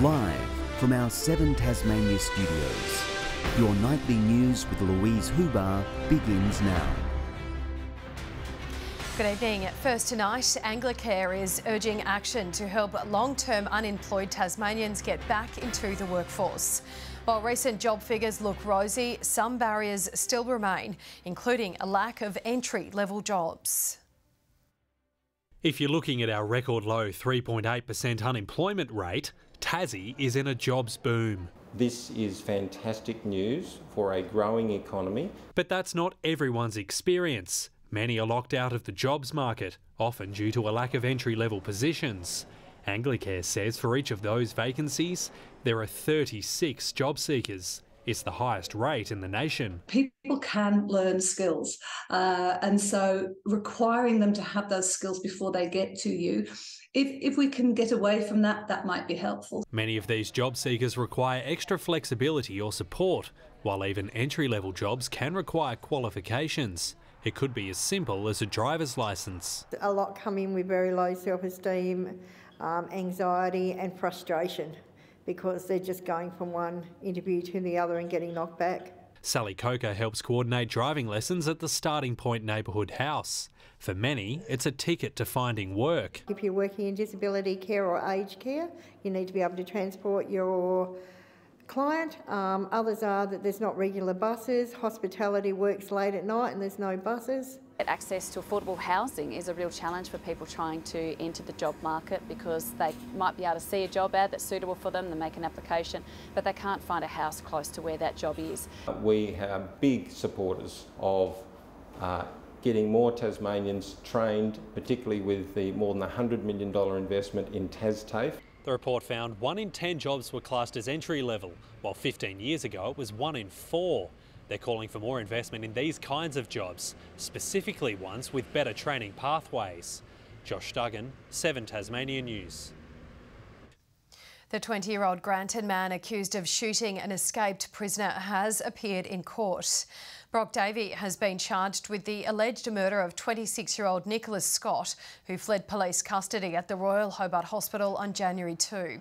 Live from our 7 Tasmania studios, your nightly news with Louise Hubar begins now. Good evening. First tonight, Anglicare is urging action to help long-term unemployed Tasmanians get back into the workforce. While recent job figures look rosy, some barriers still remain, including a lack of entry-level jobs. If you're looking at our record low 3.8% unemployment rate, Tassie is in a jobs boom. This is fantastic news for a growing economy. But that's not everyone's experience. Many are locked out of the jobs market, often due to a lack of entry-level positions. Anglicare says for each of those vacancies, there are 36 job seekers. It's the highest rate in the nation. People can learn skills, and so requiring them to have those skills before they get to you, if we can get away from that, that might be helpful. Many of these job seekers require extra flexibility or support, while even entry-level jobs can require qualifications. It could be as simple as a driver's licence. A lot come in with very low self-esteem, anxiety and frustration, because they're just going from one interview to the other and getting knocked back. Sally Coker helps coordinate driving lessons at the Starting Point Neighbourhood House. For many, it's a ticket to finding work. If you're working in disability care or aged care, you need to be able to transport your client. Others are that there's not regular buses, hospitality works late at night and there's no buses. Access to affordable housing is a real challenge for people trying to enter the job market, because they might be able to see a job ad that's suitable for them, they make an application, but they can't find a house close to where that job is. We are big supporters of getting more Tasmanians trained, particularly with the more than $100 million investment in TasTAFE. The report found 1 in 10 jobs were classed as entry level, while 15 years ago it was 1 in 4. They're calling for more investment in these kinds of jobs, specifically ones with better training pathways. Josh Duggan, 7 Tasmania News. The 20-year-old Granton man accused of shooting an escaped prisoner has appeared in court. Brock Davey has been charged with the alleged murder of 26-year-old Nicholas Scott, who fled police custody at the Royal Hobart Hospital on January 2.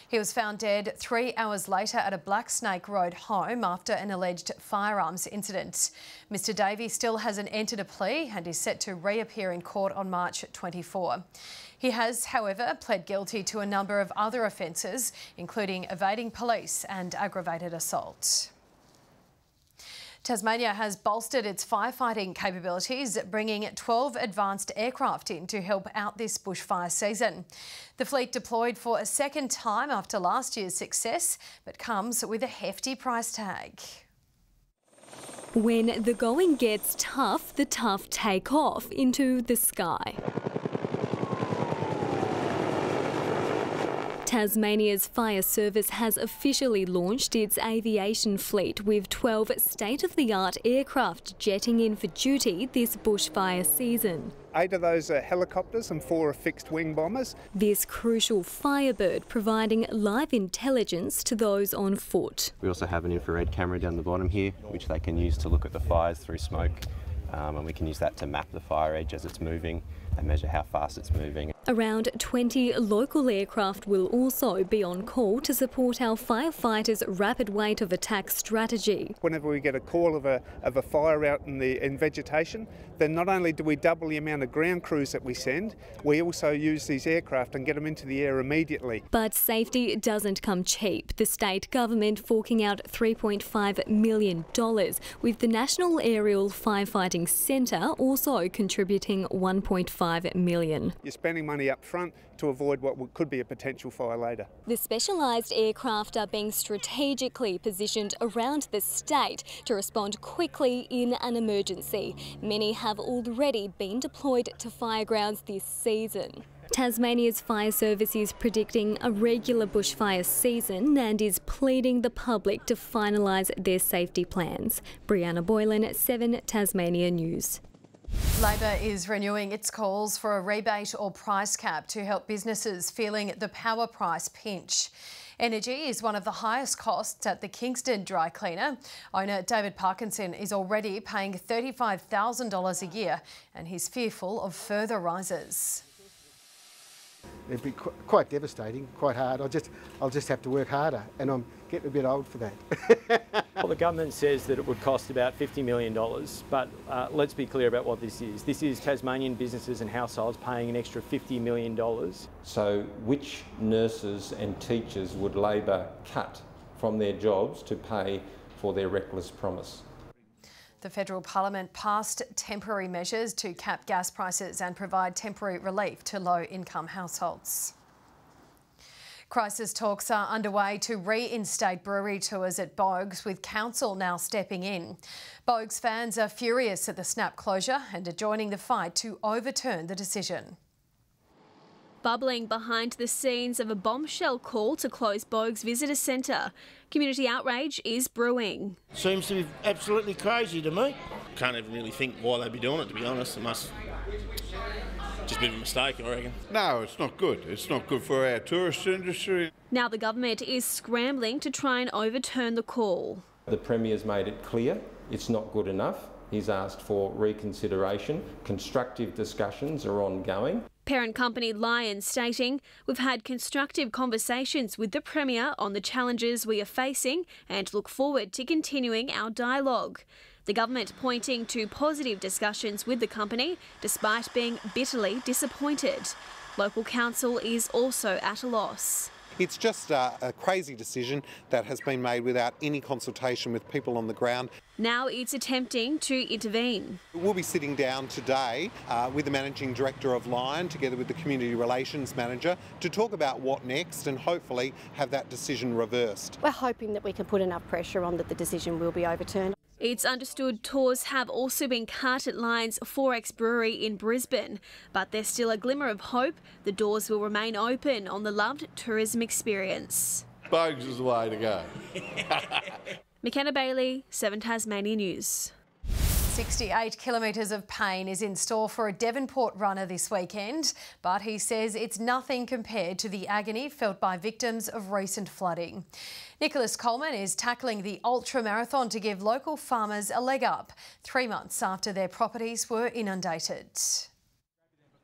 He was found dead 3 hours later at a Black Snake Road home after an alleged firearms incident. Mr Davey still hasn't entered a plea and is set to reappear in court on March 24. He has, however, pled guilty to a number of other offences, including evading police and aggravated assault. Tasmania has bolstered its firefighting capabilities, bringing 12 advanced aircraft in to help out this bushfire season. The fleet deployed for a second time after last year's success, but comes with a hefty price tag. When the going gets tough, the tough take off into the sky. Tasmania's fire service has officially launched its aviation fleet, with 12 state-of-the-art aircraft jetting in for duty this bushfire season. 8 of those are helicopters and 4 are fixed-wing bombers. This crucial firebird providing live intelligence to those on foot. We also have an infrared camera down the bottom here, which they can use to look at the fires through smoke, and we can use that to map the fire edge as it's moving and measure how fast it's moving. Around 20 local aircraft will also be on call to support our firefighters' rapid wave of attack strategy. Whenever we get a call of a fire out in vegetation, then not only do we double the amount of ground crews that we send, we also use these aircraft and get them into the air immediately. But safety doesn't come cheap. The state government forking out $3.5 million, with the National Aerial Firefighting Centre also contributing $1.5 million. You're spending money up front to avoid what could be a potential fire later. The specialised aircraft are being strategically positioned around the state to respond quickly in an emergency. Many have already been deployed to firegrounds this season. Tasmania's fire service is predicting a regular bushfire season and is pleading the public to finalise their safety plans. Brianna Boylan, 7 Tasmania News. Labor is renewing its calls for a rebate or price cap to help businesses feeling the power price pinch. Energy is one of the highest costs at the Kingston dry cleaner. Owner David Parkinson is already paying $35,000 a year and he's fearful of further rises. it'd be quite devastating, quite hard. I'll just have to work harder, and I'm getting a bit old for that. Well, the government says that it would cost about $50 million, but let's be clear about what this is. This is Tasmanian businesses and households paying an extra $50 million. So which nurses and teachers would Labor cut from their jobs to pay for their reckless promise? The federal parliament passed temporary measures to cap gas prices and provide temporary relief to low-income households. Crisis talks are underway to reinstate brewery tours at Bogues, with council now stepping in. Bogues fans are furious at the snap closure and are joining the fight to overturn the decision. Bubbling behind the scenes of a bombshell call to close Bogues Visitor Centre, community outrage is brewing. Seems to be absolutely crazy to me. Can't even really think why they'd be doing it, to be honest. It must just a bit of a mistake, I reckon. No, it's not good. It's not good for our tourist industry. Now the government is scrambling to try and overturn the call. The Premier's made it clear it's not good enough. He's asked for reconsideration. Constructive discussions are ongoing. Parent company Lion stating, "We've had constructive conversations with the Premier on the challenges we are facing and look forward to continuing our dialogue." The government pointing to positive discussions with the company despite being bitterly disappointed. Local council is also at a loss. It's just a crazy decision that has been made without any consultation with people on the ground. Now it's attempting to intervene. We'll be sitting down today with the Managing Director of Lion, together with the Community Relations Manager, to talk about what next and hopefully have that decision reversed. We're hoping that we can put enough pressure on that the decision will be overturned. It's understood tours have also been cut at Lion's 4X Brewery in Brisbane, but there's still a glimmer of hope the doors will remain open on the loved tourism experience. Bogues is the way to go. McKenna Bailey, 7 Tasmania News. 68 kilometres of pain is in store for a Devonport runner this weekend, but he says it's nothing compared to the agony felt by victims of recent flooding. Nicholas Coleman is tackling the ultra marathon to give local farmers a leg up, 3 months after their properties were inundated.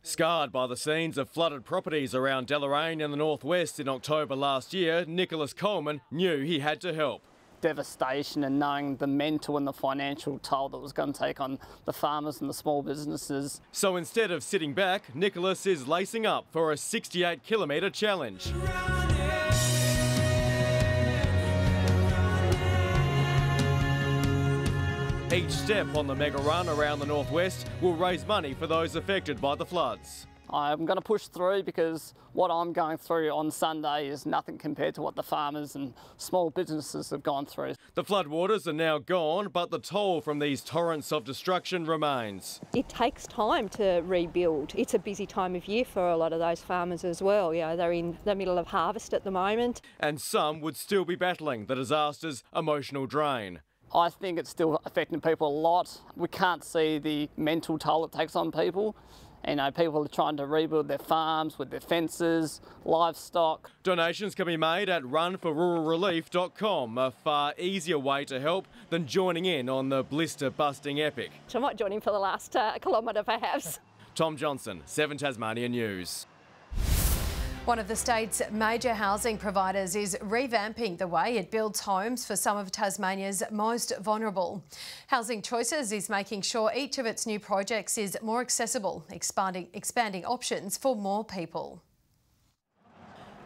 Scarred by the scenes of flooded properties around Deloraine in the northwest in October last year, Nicholas Coleman knew he had to help. Devastation and knowing the mental and the financial toll that was going to take on the farmers and the small businesses. So instead of sitting back, Nicholas is lacing up for a 68-kilometre challenge. Each step on the mega run around the northwest will raise money for those affected by the floods. I'm going to push through because what I'm going through on Sunday is nothing compared to what the farmers and small businesses have gone through. The floodwaters are now gone, but the toll from these torrents of destruction remains. It takes time to rebuild. It's a busy time of year for a lot of those farmers as well. You know, they're in the middle of harvest at the moment. And some would still be battling the disaster's emotional drain. I think it's still affecting people a lot. We can't see the mental toll it takes on people. You know, people are trying to rebuild their farms with their fences, livestock. Donations can be made at runforruralrelief.com, a far easier way to help than joining in on the blister-busting epic. So I might join in for the last kilometre perhaps. Tom Johnson, 7 Tasmania News. One of the state's major housing providers is revamping the way it builds homes for some of Tasmania's most vulnerable. Housing Choices is making sure each of its new projects is more accessible, expanding options for more people.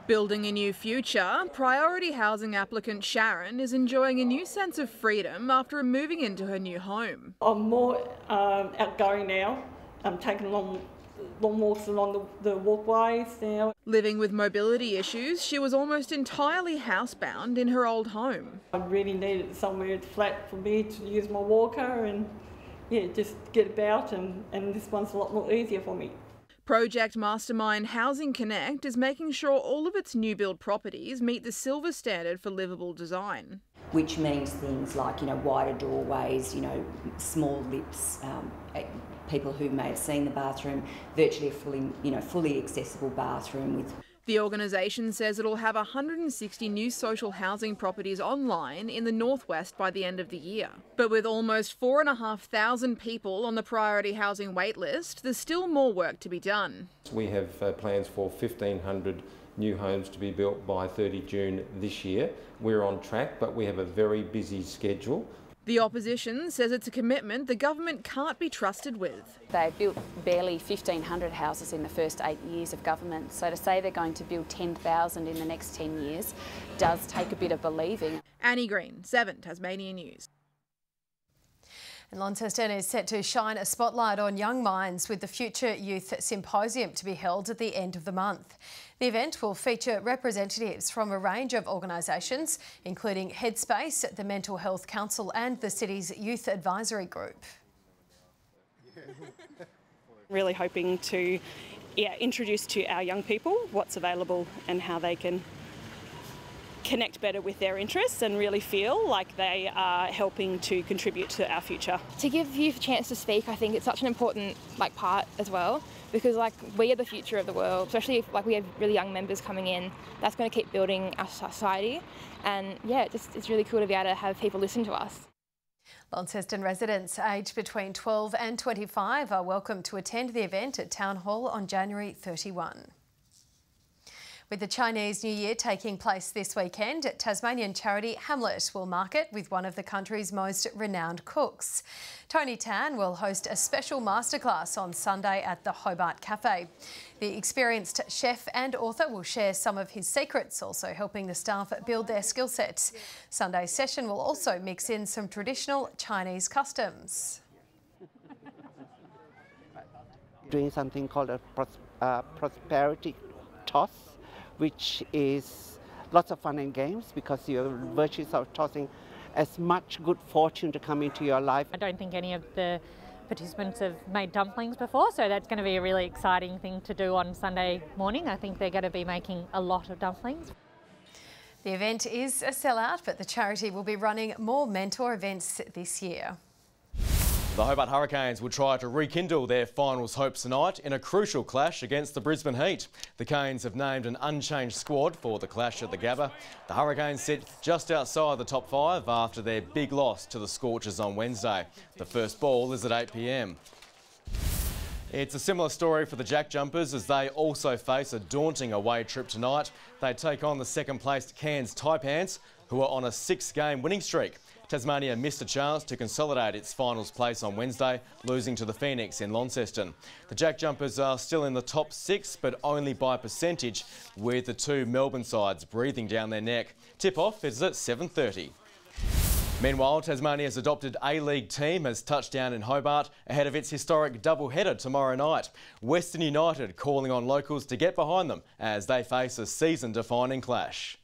Building a new future, priority housing applicant Sharon is enjoying a new sense of freedom after moving into her new home. I'm more outgoing now. I'm taking long walks along the walkways now. Living with mobility issues, she was almost entirely housebound in her old home. I really needed somewhere flat for me to use my walker and just get about, and this one's a lot more easier for me. Project mastermind Housing Connect is making sure all of its new build properties meet the silver standard for livable design. Which means things like, wider doorways, small lips, people who may have seen the bathroom, virtually a fully accessible bathroom with. The organisation says it'll have 160 new social housing properties online in the northwest by the end of the year. But with almost 4,500 people on the priority housing wait list, there's still more work to be done. We have plans for 1,500 new homes to be built by 30 June this year. We're on track, but we have a very busy schedule. The opposition says it's a commitment the government can't be trusted with. They built barely 1,500 houses in the first 8 years of government, so to say they're going to build 10,000 in the next 10 years does take a bit of believing. Annie Green, 7 Tasmania News. And Launceston is set to shine a spotlight on young minds with the Future Youth Symposium to be held at the end of the month. The event will feature representatives from a range of organisations, including Headspace, the Mental Health Council and the city's Youth Advisory Group. Really hoping to introduce to our young people what's available and how they can connect better with their interests and really feel like they are helping to contribute to our future. To give youth a chance to speak, I think it's such an important part as well, because we are the future of the world, especially if we have really young members coming in. That's going to keep building our society, and it's really cool to be able to have people listen to us. Launceston residents aged between 12 and 25 are welcome to attend the event at Town Hall on January 31. With the Chinese New Year taking place this weekend, Tasmanian charity Hamlet will mark it with one of the country's most renowned cooks. Tony Tan will host a special masterclass on Sunday at the Hobart Cafe. The experienced chef and author will share some of his secrets, also helping the staff build their skill sets. Sunday's session will also mix in some traditional Chinese customs. Doing something called a prosperity toss, which is lots of fun and games because your virtues of tossing as much good fortune to come into your life. I don't think any of the participants have made dumplings before, so that's going to be a really exciting thing to do on Sunday morning. I think they're going to be making a lot of dumplings. The event is a sellout, but the charity will be running more mentor events this year. The Hobart Hurricanes will try to rekindle their finals hopes tonight in a crucial clash against the Brisbane Heat. The Canes have named an unchanged squad for the clash at the Gabba. The Hurricanes sit just outside the top 5 after their big loss to the Scorchers on Wednesday. The first ball is at 8 p.m. It's a similar story for the Jack Jumpers as they also face a daunting away trip tonight. They take on the second-placed Cairns Taipans, who are on a 6-game winning streak. Tasmania missed a chance to consolidate its finals place on Wednesday, losing to the Phoenix in Launceston. The Jack Jumpers are still in the top 6, but only by percentage, with the two Melbourne sides breathing down their neck. Tip-off is at 7:30. Meanwhile, Tasmania's adopted A-League team has touched down in Hobart ahead of its historic double-header tomorrow night. Western United calling on locals to get behind them as they face a season-defining clash.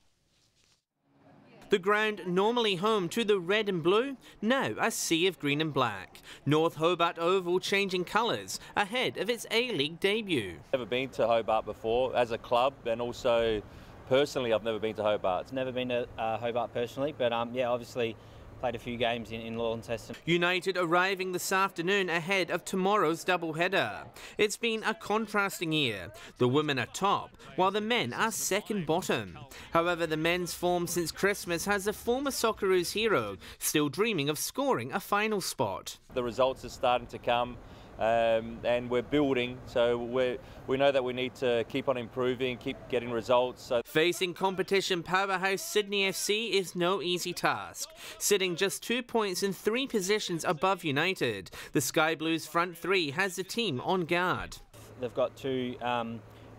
The ground normally home to the red and blue, now a sea of green and black. North Hobart Oval changing colours ahead of its A-League debut. Never been to Hobart before as a club, and also personally I've never been to Hobart. Never been to Hobart personally, but obviously played a few games in Launceston. United arriving this afternoon ahead of tomorrow's doubleheader. It's been a contrasting year. The women are top, while the men are second bottom. However, the men's form since Christmas has a former Socceroos hero still dreaming of scoring a final spot. The results are starting to come. And we're building, so we know that we need to keep on improving, keep getting results. So. Facing competition powerhouse Sydney FC is no easy task. Sitting just 2 points in 3 positions above United, the Sky Blues front 3 has the team on guard. They've got two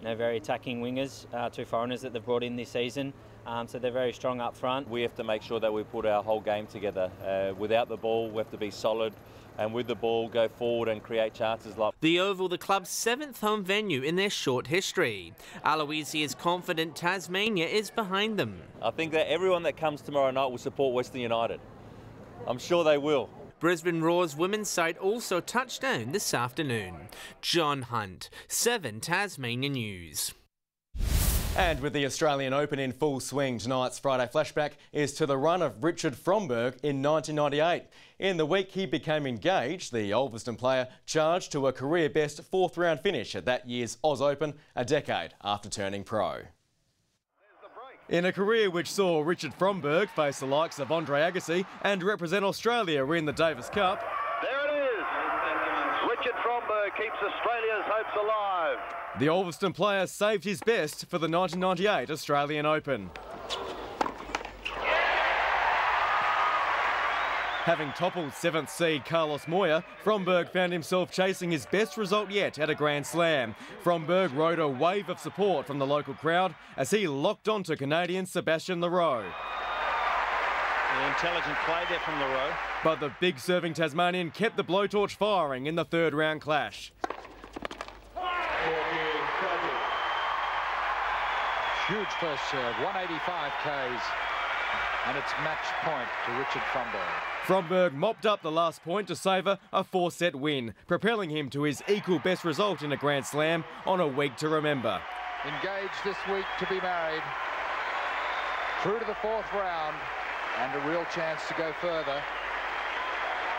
very attacking wingers, 2 foreigners that they've brought in this season. So they're very strong up front. We have to make sure that we put our whole game together. Without the ball, we have to be solid. And with the ball, go forward and create chances. The Oval, the club's 7th home venue in their short history. Aloisi is confident Tasmania is behind them. I think that everyone that comes tomorrow night will support Western United. I'm sure they will. Brisbane Roar's women's side also touched down this afternoon. John Hunt, 7 Tasmania News. And with the Australian Open in full swing, tonight's Friday flashback is to the run of Richard Fromberg in 1998. In the week he became engaged, the Ulverston player charged to a career-best 4th round finish at that year's Oz Open, a decade after turning pro. In a career which saw Richard Fromberg face the likes of Andre Agassi and represent Australia in the Davis Cup. There it is. Richard Fromberg keeps Australia's hopes alive. The Ulverston player saved his best for the 1998 Australian Open. Having toppled 7th seed Carlos Moya, Fromberg found himself chasing his best result yet at a Grand Slam. Fromberg rode a wave of support from the local crowd as he locked onto Canadian Sebastian Leroux. An intelligent play there from Leroux. But the big serving Tasmanian kept the blowtorch firing in the third round clash. Huge first serve, 185 Ks. And it's match point to Richard Fromberg. Fromberg mopped up the last point to savour a 4-set win, propelling him to his equal best result in a Grand Slam on a week to remember. Engaged this week to be married. Through to the 4th round and a real chance to go further.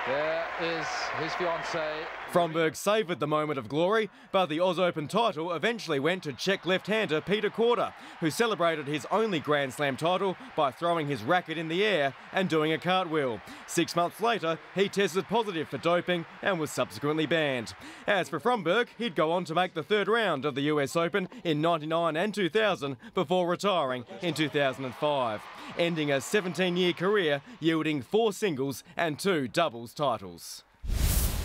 There is his fiancée. Fromberg savoured the moment of glory, but the Oz Open title eventually went to Czech left-hander Peter Korda, who celebrated his only Grand Slam title by throwing his racket in the air and doing a cartwheel. 6 months later, he tested positive for doping and was subsequently banned. As for Fromberg, he'd go on to make the third round of the US Open in '99 and 2000 before retiring in 2005, ending a 17-year career yielding 4 singles and 2 doubles titles.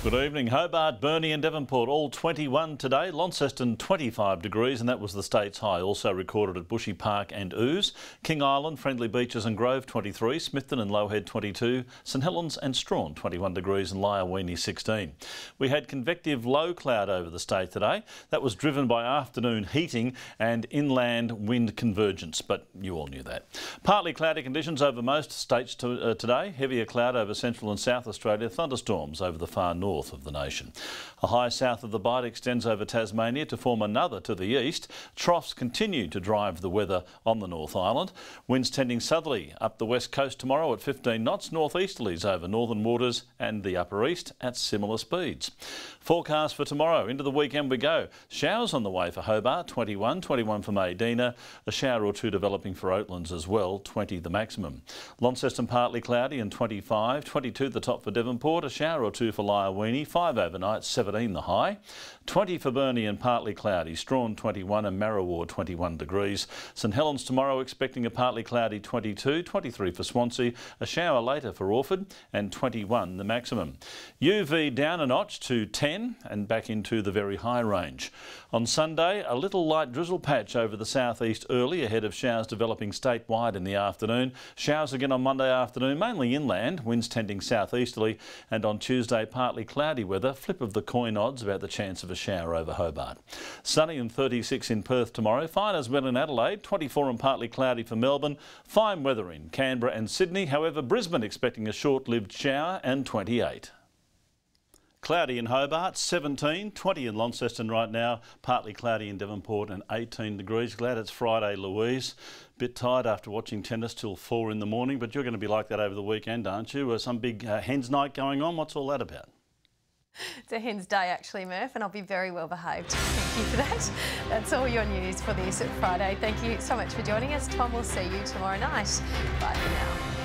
Good evening. Hobart, Burnie and Devonport all 21 today. Launceston 25 degrees and that was the state's high, also recorded at Bushy Park and Ouse. King Island, Friendly Beaches and Grove 23, Smithton and Lowhead 22, St Helens and Strawn 21 degrees and Lyawini 16. We had convective low cloud over the state today. That was driven by afternoon heating and inland wind convergence, but you all knew that. Partly cloudy conditions over most states today. Heavier cloud over central and south Australia, thunderstorms over the far north of the nation. A high south of the Bight extends over Tasmania to form another to the east. Troughs continue to drive the weather on the North Island. Winds tending southerly up the west coast tomorrow at 15 knots, northeasterlies over northern waters and the upper east at similar speeds. Forecast for tomorrow, into the weekend we go. Showers on the way for Hobart, 21 for Maydena, a shower or two developing for Oatlands as well, 20 the maximum. Launceston partly cloudy and 25, 22 the top for Devonport, a shower or two for Lyawini, 5 overnight, 17 the high. 20 for Burnie and partly cloudy, Strawn 21 and Marrawar 21 degrees. St Helens tomorrow expecting a partly cloudy 22, 23 for Swansea, a shower later for Orford and 21 the maximum. UV down a notch to 10 and back into the very high range. On Sunday, a little light drizzle patch over the southeast early ahead of showers developing statewide in the afternoon. Showers again on Monday afternoon, mainly inland, winds tending southeasterly, and on Tuesday partly cloudy weather, flip of the coin odds about the chance of a shower over Hobart. Sunny and 36 in Perth tomorrow, fine as well in Adelaide, 24 and partly cloudy for Melbourne, fine weather in Canberra and Sydney, however Brisbane expecting a short-lived shower and 28. Cloudy in Hobart, 17, 20 in Launceston right now, partly cloudy in Devonport and 18 degrees. Glad it's Friday, Louise. Bit tired after watching tennis till 4 in the morning, but you're going to be like that over the weekend, aren't you? Some big hens night going on. What's all that about? It's a hen's day actually, Murph, and I'll be very well behaved. Thank you for that. That's all your news for this Friday. Thank you so much for joining us. Tom will see you tomorrow night. Bye for now.